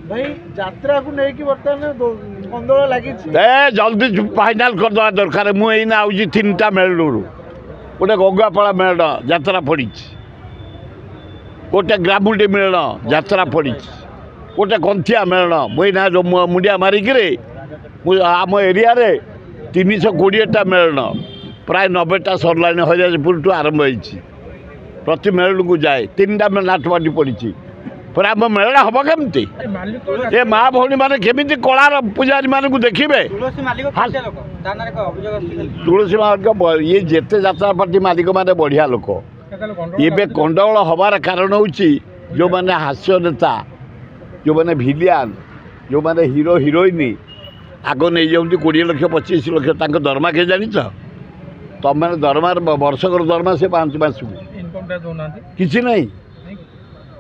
भाई यात्रा को लेकिन बर्तमान कंदल लगी जल्दी फाइनाल करदे दरकार मुझे आऊँगी 3टा मेलू गोटे गंगापड़ा मेल यात्रा पड़ी गोटे ग्रामुडी मेल यात्रा पड़ी गोटे कंथिया मेल मुझे मुंडिया मारिक आम एरिया 320टा मेल प्राय 90टा सरला हजारपुर ठू आरंभ हो प्रति मेल को जाए 3टा नाटपाटी पड़ी पर आम मेला हम केमती ये माँ भौणी मैंने केमी कलार पूजारी मानक देखिए तुलसी मालिक ये जिते यात्रा पार्टी मालिक मैंने बढ़िया लोक ये कंडगोल हबार कारण हूँ जो मैंने हास्य नेता जो मैंने भिलियान जो मैंने हिरो हिरोइन आग नहीं जाऊँगी 20 लाख 25 लाख दरमा के जानी तुम मैंने दरमार वर्षकर दरमा से 5 मास किसी नहीं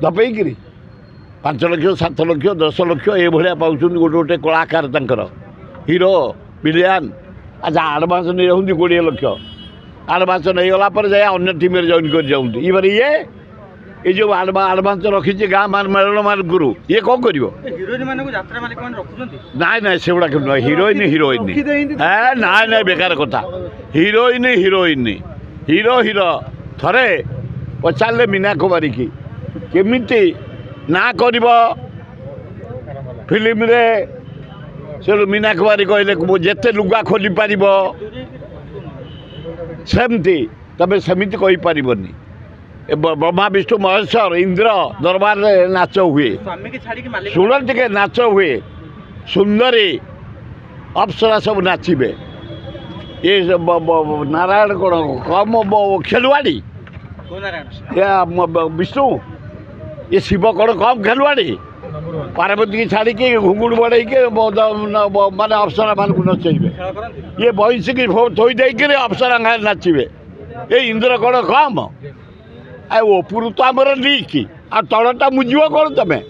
दपेकरी 5 लाख 7 लाख 10 लाख ये पाँच गोटे गोटे कलाकार तंकर हिरो विलियान अच्छा आडभांस नहीं जाऊँगी 20 लाख आडभांस नहीं गला जाए अन्य टीम जॉइन कर जाऊँगी ये जो आडभांस रखी गाँ मान मेलन मान गुरु ये कौन कर ना ना से गुड़ा नुह हिरोइन हिरोइन ना ना बेकार कथा हिरोइन हिरोइन हिरो हिरो थरे पचारे मीना कुमारी की केमिति ना कर फिल्म से मीना कुमारी कहले जिते लुगा खोली पार सेमती तमें सेमती कहीपरनी ब्रह्मा विष्णु महेश्वर इंद्र दरबार नाच हुए शुण टे नाच हुए सुंदरी अप्सरा सब नाचे ये नारायण कौन कम खेलवाड़ी विष्णु ये शिव कौन कम खेलवाड़ी पार्वती की छाड़ी के घुंगुड़ बढ़े के माने अप्सरा मान को नचेबे ये बंशी की थोई देकर अप्सरा नाचे ये इंद्र कौन कम उपरू तो आमर लीक आ तलटा मुझे कौन तुम्हें